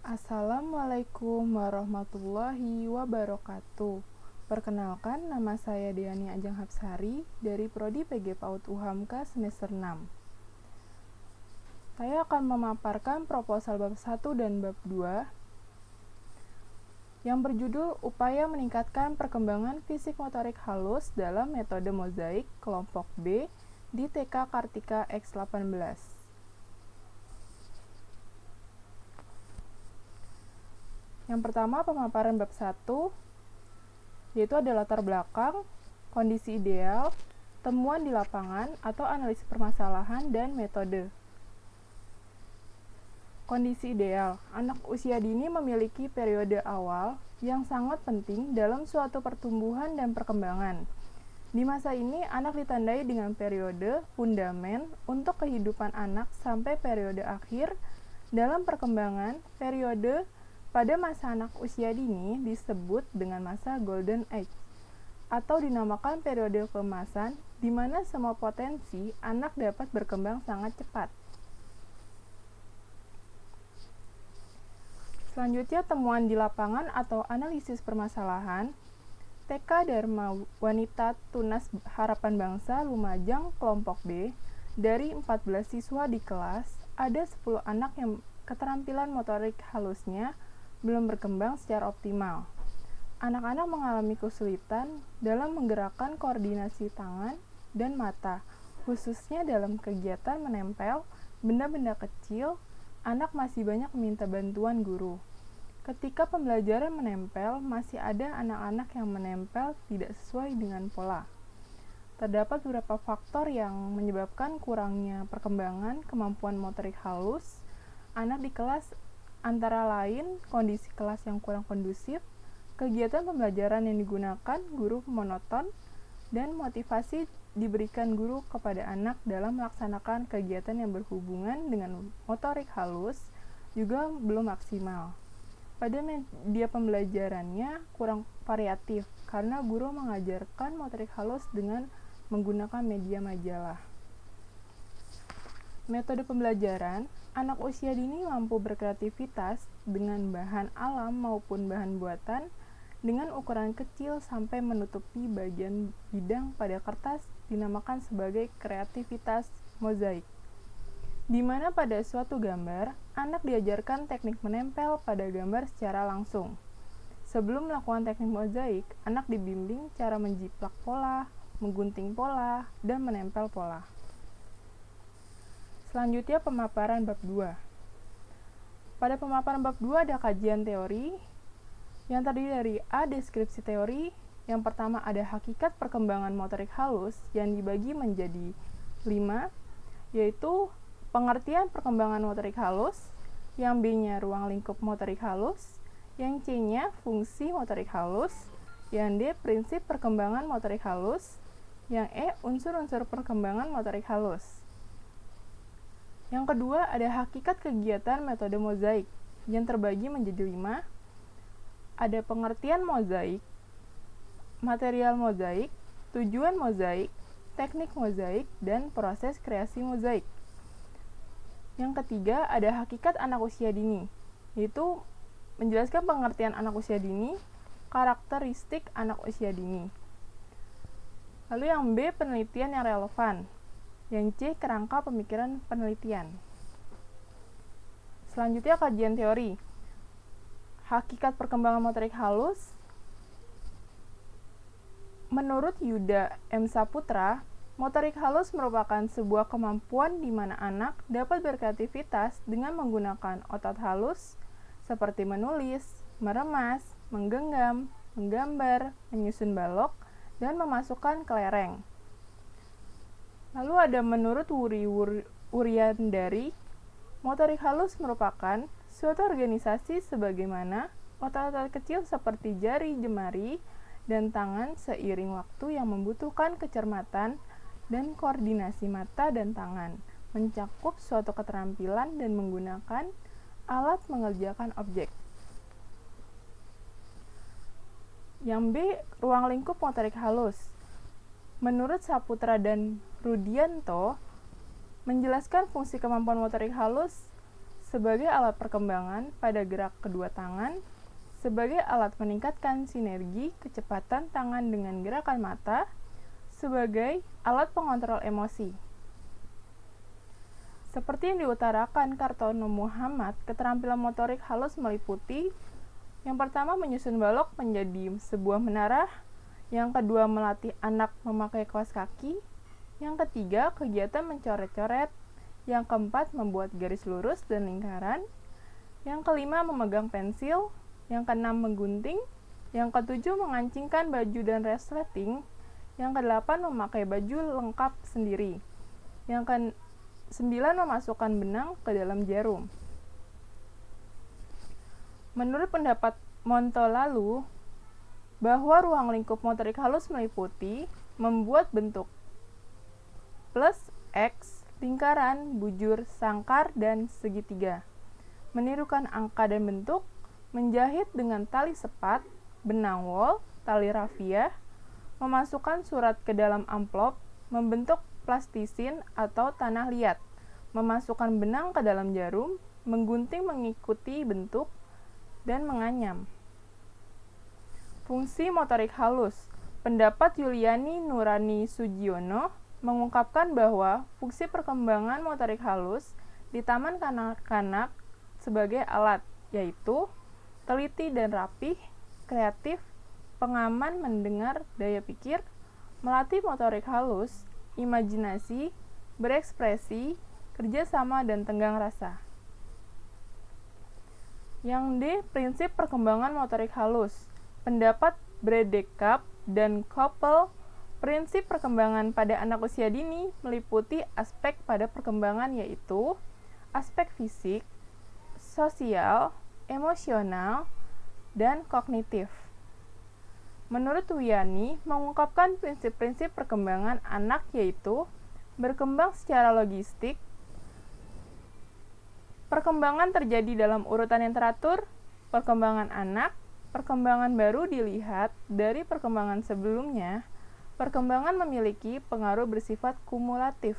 Assalamualaikum warahmatullahi wabarakatuh. Perkenalkan, nama saya Deani Ajeng Hapsari dari Prodi PG PAUD UHAMKA semester 6. Saya akan memaparkan proposal bab 1 dan bab 2 yang berjudul Upaya Meningkatkan Perkembangan Fisik Motorik Halus dalam Metode Mozaik Kelompok B di TK Kartika X18. Yang pertama, pemaparan bab 1, yaitu ada latar belakang, kondisi ideal, temuan di lapangan atau analisis permasalahan, dan metode. Kondisi ideal, anak usia dini memiliki periode awal yang sangat penting dalam suatu pertumbuhan dan perkembangan. Di masa ini, anak ditandai dengan periode fundamen untuk kehidupan anak sampai periode akhir dalam perkembangan. Periode pada masa anak usia dini disebut dengan masa Golden Age atau dinamakan periode keemasan, di mana semua potensi anak dapat berkembang sangat cepat. Selanjutnya, temuan di lapangan atau analisis permasalahan. TK Dharma Wanita Tunas Harapan Bangsa Lumajang Kelompok B, dari 14 siswa di kelas, ada 10 anak yang keterampilan motorik halusnya belum berkembang secara optimal. Anak-anak mengalami kesulitan dalam menggerakkan koordinasi tangan dan mata, khususnya dalam kegiatan menempel benda-benda kecil. Anak masih banyak meminta bantuan guru. Ketika pembelajaran menempel, masih ada anak-anak yang menempel tidak sesuai dengan pola. Terdapat beberapa faktor yang menyebabkan kurangnya perkembangan kemampuan motorik halus anak di kelas, antara lain kondisi kelas yang kurang kondusif, kegiatan pembelajaran yang digunakan guru monoton, dan motivasi diberikan guru kepada anak dalam melaksanakan kegiatan yang berhubungan dengan motorik halus juga belum maksimal. Pada media pembelajarannya kurang variatif karena guru mengajarkan motorik halus dengan menggunakan media majalah. Metode pembelajaran, anak usia dini mampu berkreativitas dengan bahan alam maupun bahan buatan dengan ukuran kecil sampai menutupi bagian bidang pada kertas, dinamakan sebagai kreativitas mozaik, di mana pada suatu gambar, anak diajarkan teknik menempel pada gambar secara langsung. Sebelum melakukan teknik mozaik, anak dibimbing cara menjiplak pola, menggunting pola, dan menempel pola. Selanjutnya, pemaparan bab 2. Pada pemaparan bab 2 ada kajian teori yang terdiri dari A. Deskripsi teori. Yang pertama ada hakikat perkembangan motorik halus yang dibagi menjadi 5, yaitu pengertian perkembangan motorik halus, yang B-nya ruang lingkup motorik halus, yang C-nya fungsi motorik halus, yang D prinsip perkembangan motorik halus, yang E unsur-unsur perkembangan motorik halus. Yang kedua, ada hakikat kegiatan metode mozaik yang terbagi menjadi 5. Ada pengertian mozaik, material mozaik, tujuan mozaik, teknik mozaik, dan proses kreasi mozaik. Yang ketiga, ada hakikat anak usia dini, yaitu menjelaskan pengertian anak usia dini, karakteristik anak usia dini. Lalu yang B, penelitian yang relevan. Yang C, kerangka pemikiran penelitian. Selanjutnya, kajian teori. Hakikat perkembangan motorik halus. Menurut Yuda M. Saputra, motorik halus merupakan sebuah kemampuan di mana anak dapat berkreativitas dengan menggunakan otot halus seperti menulis, meremas, menggenggam, menggambar, menyusun balok, dan memasukkan kelereng. Lalu ada menurut Wuryandari, motorik halus merupakan suatu organisasi sebagaimana otot-otot kecil seperti jari, jemari, dan tangan seiring waktu yang membutuhkan kecermatan dan koordinasi mata dan tangan, mencakup suatu keterampilan dan menggunakan alat mengerjakan objek. Yang B, ruang lingkup motorik halus. Menurut Saputra dan Rudianto, menjelaskan fungsi kemampuan motorik halus sebagai alat perkembangan pada gerak kedua tangan, sebagai alat meningkatkan sinergi kecepatan tangan dengan gerakan mata, sebagai alat pengontrol emosi. Seperti yang diutarakan Kartono Muhammad, keterampilan motorik halus meliputi yang pertama menyusun balok menjadi sebuah menara, yang kedua melatih anak memakai kaos kaki, yang ketiga kegiatan mencoret-coret, yang keempat membuat garis lurus dan lingkaran, yang kelima memegang pensil, yang keenam menggunting, yang ketujuh mengancingkan baju dan resleting, yang kedelapan memakai baju lengkap sendiri, yang ke-9 memasukkan benang ke dalam jarum. Menurut pendapat Montolalu, bahwa ruang lingkup motorik halus meliputi membuat bentuk plus, X, lingkaran, bujur, sangkar, dan segitiga, menirukan angka dan bentuk, menjahit dengan tali sepat, benang wol, tali rafia, memasukkan surat ke dalam amplop, membentuk plastisin atau tanah liat, memasukkan benang ke dalam jarum, menggunting mengikuti bentuk, dan menganyam. Fungsi motorik halus. Pendapat Yuliani Nurani Sugiono mengungkapkan bahwa fungsi perkembangan motorik halus di taman kanak-kanak sebagai alat, yaitu teliti dan rapih, kreatif, pengaman mendengar, daya pikir, melatih motorik halus, imajinasi, berekspresi, kerjasama, dan tenggang rasa. Yang D. Prinsip perkembangan motorik halus. Pendapat Bredekap dan Koppel, prinsip perkembangan pada anak usia dini meliputi aspek pada perkembangan, yaitu aspek fisik, sosial, emosional, dan kognitif. Menurut Wiyani, mengungkapkan prinsip-prinsip perkembangan anak yaitu berkembang secara logistik, perkembangan terjadi dalam urutan yang teratur, perkembangan anak, perkembangan baru dilihat dari perkembangan sebelumnya, perkembangan memiliki pengaruh bersifat kumulatif.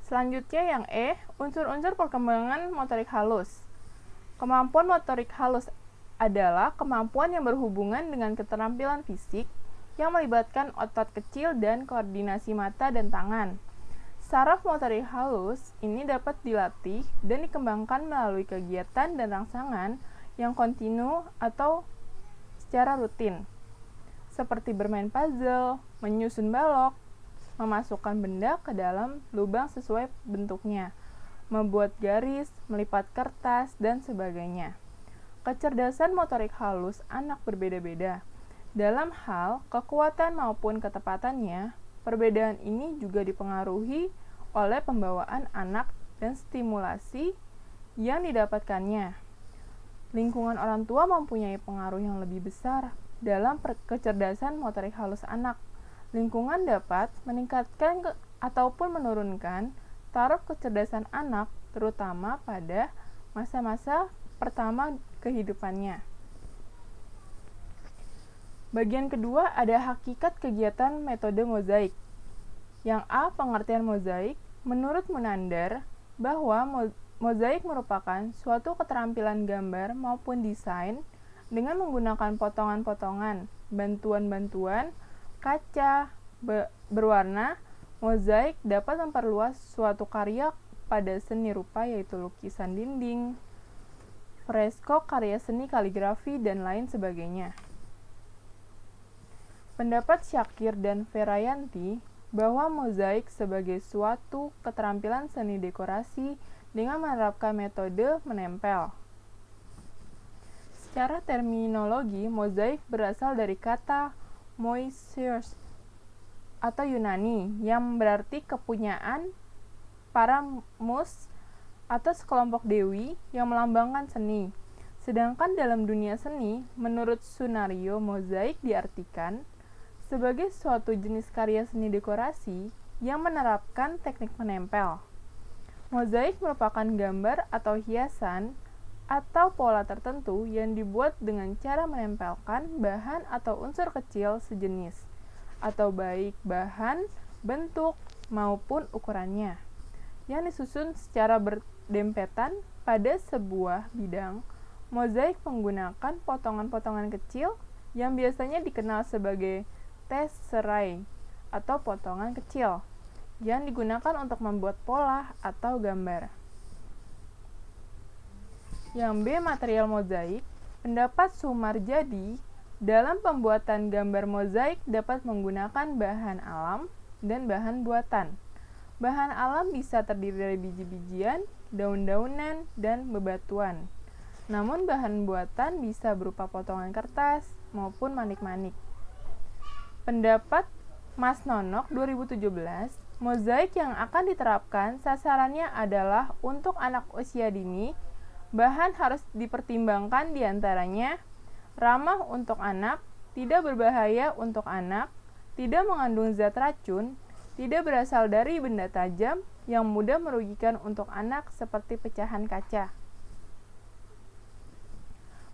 Selanjutnya yang E, unsur-unsur perkembangan motorik halus. Kemampuan motorik halus adalah kemampuan yang berhubungan dengan keterampilan fisik yang melibatkan otot kecil dan koordinasi mata dan tangan. Saraf motorik halus ini dapat dilatih dan dikembangkan melalui kegiatan dan rangsangan yang kontinu atau secara rutin, seperti bermain puzzle, menyusun balok, memasukkan benda ke dalam lubang sesuai bentuknya, membuat garis, melipat kertas, dan sebagainya. Kecerdasan motorik halus anak berbeda-beda. Dalam hal kekuatan maupun ketepatannya, perbedaan ini juga dipengaruhi oleh pembawaan anak dan stimulasi yang didapatkannya. Lingkungan orang tua mempunyai pengaruh yang lebih besar dalam kecerdasan motorik halus anak. Lingkungan dapat meningkatkan ataupun menurunkan taraf kecerdasan anak, terutama pada masa-masa pertama kehidupannya. Bagian kedua ada hakikat kegiatan metode mozaik. Yang A, pengertian mozaik. Menurut Munandar, bahwa mozaik merupakan suatu keterampilan gambar maupun desain dengan menggunakan potongan-potongan, bantuan-bantuan, kaca berwarna. Mozaik dapat memperluas suatu karya pada seni rupa, yaitu lukisan dinding, fresko, karya seni kaligrafi, dan lain sebagainya. Pendapat Syakir dan Ferayanti bahwa mozaik sebagai suatu keterampilan seni dekorasi dengan menerapkan metode menempel. Secara terminologi, mozaik berasal dari kata moiseus atau Yunani yang berarti kepunyaan para mus atau sekelompok dewi yang melambangkan seni. Sedangkan dalam dunia seni, menurut Sunario, mozaik diartikan sebagai suatu jenis karya seni dekorasi yang menerapkan teknik menempel. Mozaik merupakan gambar atau hiasan atau pola tertentu yang dibuat dengan cara menempelkan bahan atau unsur kecil sejenis, atau baik bahan, bentuk, maupun ukurannya. yang disusun secara berdempetan pada sebuah bidang. Mozaik menggunakan potongan-potongan kecil yang biasanya dikenal sebagai tesserae atau potongan kecil yang digunakan untuk membuat pola atau gambar. Yang B. Material mozaik. Pendapat Sumarjadi, dalam pembuatan gambar mozaik dapat menggunakan bahan alam dan bahan buatan. Bahan alam bisa terdiri dari biji-bijian, daun-daunan, dan bebatuan. Namun bahan buatan bisa berupa potongan kertas maupun manik-manik. Pendapat Mas Nonok 2017, mozaik yang akan diterapkan sasarannya adalah untuk anak usia dini. Bahan harus dipertimbangkan diantaranya ramah untuk anak, tidak berbahaya untuk anak, tidak mengandung zat racun, tidak berasal dari benda tajam yang mudah merugikan untuk anak seperti pecahan kaca.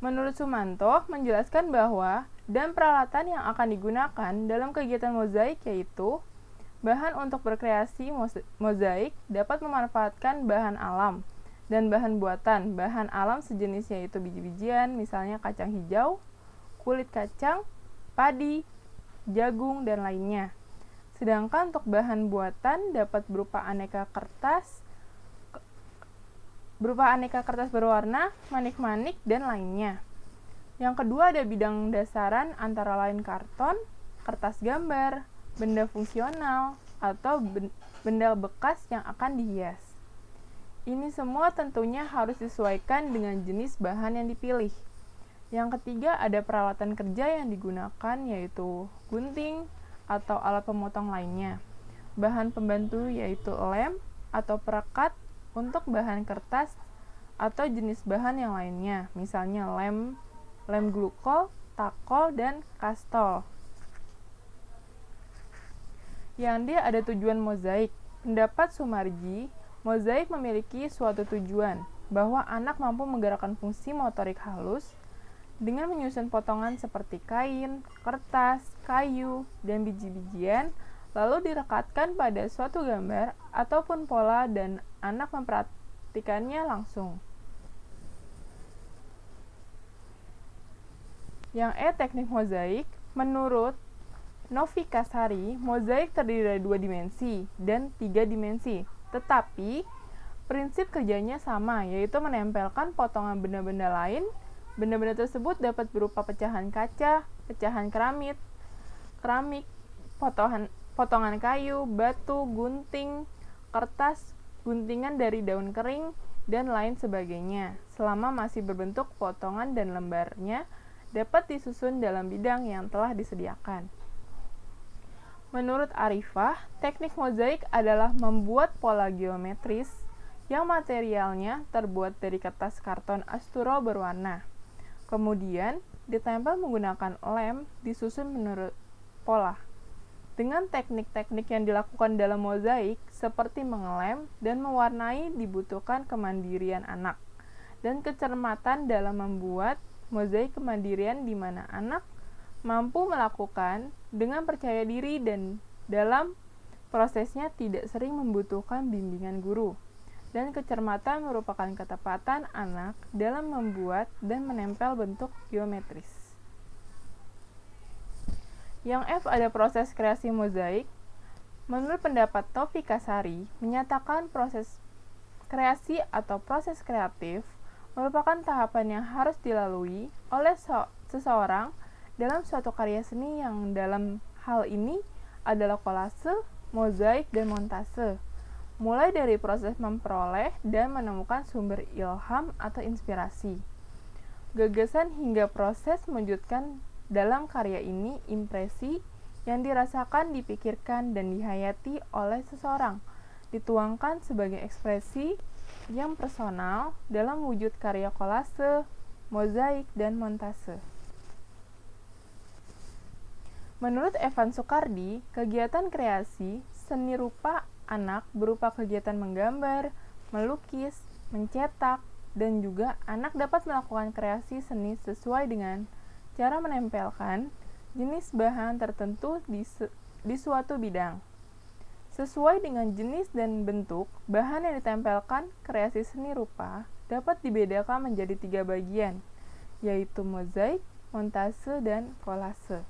Menurut Sumanto, menjelaskan bahwa dan peralatan yang akan digunakan dalam kegiatan mozaik yaitu bahan untuk berkreasi mozaik dapat memanfaatkan bahan alam dan bahan buatan. Bahan alam sejenis yaitu biji-bijian, misalnya kacang hijau, kulit kacang, padi, jagung, dan lainnya. Sedangkan untuk bahan buatan dapat berupa aneka kertas berwarna, manik-manik, dan lainnya. Yang kedua ada bidang dasaran antara lain karton, kertas gambar, benda fungsional, atau benda bekas yang akan dihias. Ini semua tentunya harus disesuaikan dengan jenis bahan yang dipilih. Yang ketiga ada peralatan kerja yang digunakan yaitu gunting atau alat pemotong lainnya. Bahan pembantu yaitu lem atau perekat untuk bahan kertas atau jenis bahan yang lainnya, misalnya lem glukol, takol, dan kastol. Yang D ada tujuan mozaik. Pendapat Sumarji, mozaik memiliki suatu tujuan, bahwa anak mampu menggerakkan fungsi motorik halus dengan menyusun potongan seperti kain, kertas, kayu, dan biji-bijian, lalu direkatkan pada suatu gambar ataupun pola dan anak memperhatikannya langsung. Yang E. Teknik mozaik. Menurut Novi Kasari, mozaik terdiri dari 2 dimensi dan 3 dimensi, tetapi prinsip kerjanya sama, yaitu menempelkan potongan benda-benda lain. Benda-benda tersebut dapat berupa pecahan kaca, pecahan keramik, potongan kayu, batu, gunting, kertas, guntingan dari daun kering, dan lain sebagainya. Selama masih berbentuk potongan dan lembarnya dapat disusun dalam bidang yang telah disediakan. Menurut Arifah, teknik mozaik adalah membuat pola geometris yang materialnya terbuat dari kertas karton asturo berwarna. Kemudian ditempel menggunakan lem disusun menurut pola. Dengan teknik-teknik yang dilakukan dalam mozaik seperti mengelem dan mewarnai dibutuhkan kemandirian anak dan kecermatan dalam membuat mozaik kemandirian di mana anak mampu melakukan dengan percaya diri dan dalam prosesnya tidak sering membutuhkan bimbingan guru. Dan kecermatan merupakan ketepatan anak dalam membuat dan menempel bentuk geometris. Yang F ada proses kreasi mozaik. Menurut pendapat Novi Kasari, menyatakan proses kreasi atau proses kreatif merupakan tahapan yang harus dilalui oleh seseorang dalam suatu karya seni yang dalam hal ini adalah kolase, mozaik, dan montase. Mulai dari proses memperoleh dan menemukan sumber ilham atau inspirasi, gagasan hingga proses mewujudkan dalam karya ini impresi yang dirasakan, dipikirkan, dan dihayati oleh seseorang, dituangkan sebagai ekspresi yang personal dalam wujud karya kolase, mozaik, dan montase. Menurut Evan Soekardi, kegiatan kreasi seni rupa anak berupa kegiatan menggambar, melukis, mencetak, dan juga anak dapat melakukan kreasi seni sesuai dengan cara menempelkan jenis bahan tertentu di suatu bidang. Sesuai dengan jenis dan bentuk, bahan yang ditempelkan kreasi seni rupa dapat dibedakan menjadi 3 bagian, yaitu mozaik, montase, dan kolase.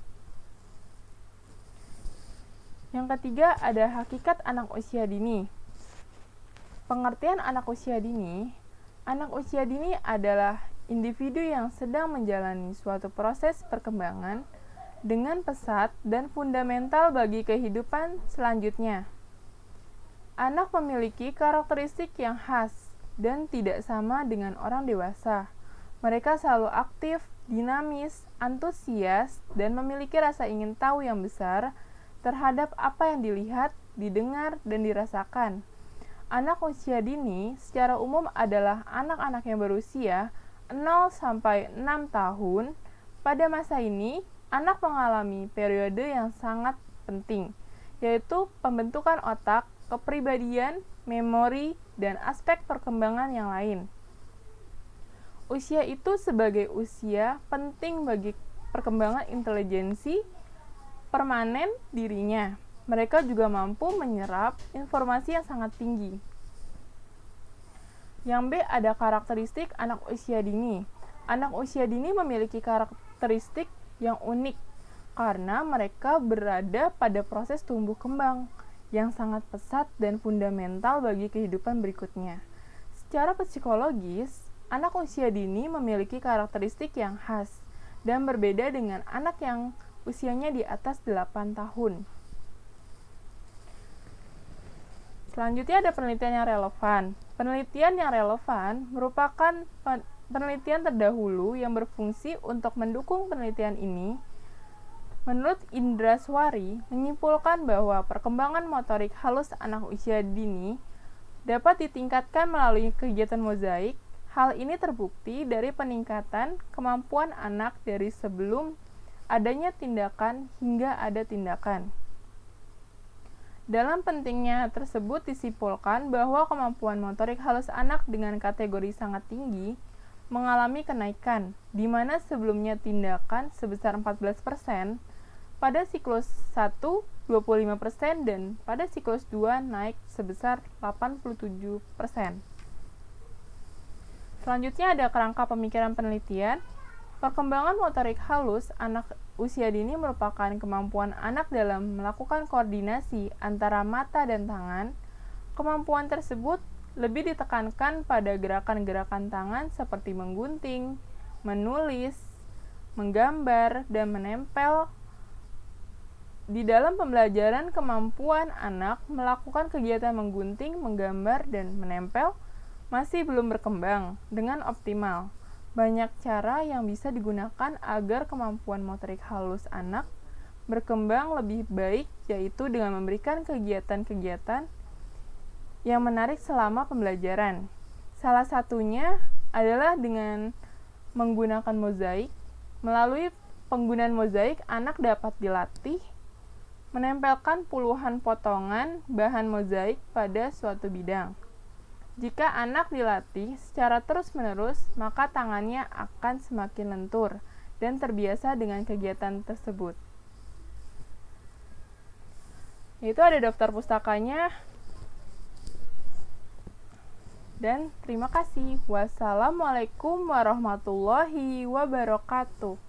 Yang ketiga ada hakikat anak usia dini. Pengertian anak usia dini adalah individu yang sedang menjalani suatu proses perkembangan dengan pesat dan fundamental bagi kehidupan selanjutnya. Anak memiliki karakteristik yang khas dan tidak sama dengan orang dewasa. Mereka selalu aktif, dinamis, antusias, dan memiliki rasa ingin tahu yang besar terhadap apa yang dilihat, didengar, dan dirasakan. Anak usia dini secara umum adalah anak-anak yang berusia 0 sampai 6 tahun. Pada masa ini, anak mengalami periode yang sangat penting, yaitu pembentukan otak, kepribadian, memori, dan aspek perkembangan yang lain. Usia itu sebagai usia penting bagi perkembangan intelijensi permanen dirinya. Mereka juga mampu menyerap informasi yang sangat tinggi. Yang B ada karakteristik anak usia dini. Anak usia dini memiliki karakteristik yang unik karena mereka berada pada proses tumbuh kembang yang sangat pesat dan fundamental bagi kehidupan berikutnya. Secara psikologis, anak usia dini memiliki karakteristik yang khas dan berbeda dengan anak yang usianya di atas 8 tahun. Selanjutnya ada penelitian yang relevan. Penelitian yang relevan merupakan penelitian terdahulu yang berfungsi untuk mendukung penelitian ini. Menurut Indraswari, menyimpulkan bahwa perkembangan motorik halus anak usia dini dapat ditingkatkan melalui kegiatan mozaik. Hal ini terbukti dari peningkatan kemampuan anak dari sebelum adanya tindakan hingga ada tindakan. Dalam pentingnya tersebut disimpulkan bahwa kemampuan motorik halus anak dengan kategori sangat tinggi mengalami kenaikan, di mana sebelumnya tindakan sebesar 14%, pada siklus 1 25% dan pada siklus 2 naik sebesar 87%. Selanjutnya ada kerangka pemikiran penelitian. Perkembangan motorik halus anak usia dini merupakan kemampuan anak dalam melakukan koordinasi antara mata dan tangan. Kemampuan tersebut lebih ditekankan pada gerakan-gerakan tangan seperti menggunting, menulis, menggambar, dan menempel. Di dalam pembelajaran, kemampuan anak melakukan kegiatan menggunting, menggambar, dan menempel masih belum berkembang dengan optimal. Banyak cara yang bisa digunakan agar kemampuan motorik halus anak berkembang lebih baik, yaitu dengan memberikan kegiatan-kegiatan yang menarik selama pembelajaran. Salah satunya adalah dengan menggunakan mozaik. Melalui penggunaan mozaik, anak dapat dilatih menempelkan puluhan potongan bahan mozaik pada suatu bidang. Jika anak dilatih secara terus-menerus, maka tangannya akan semakin lentur dan terbiasa dengan kegiatan tersebut. Itu ada daftar pustakanya. Dan terima kasih. Wassalamualaikum warahmatullahi wabarakatuh.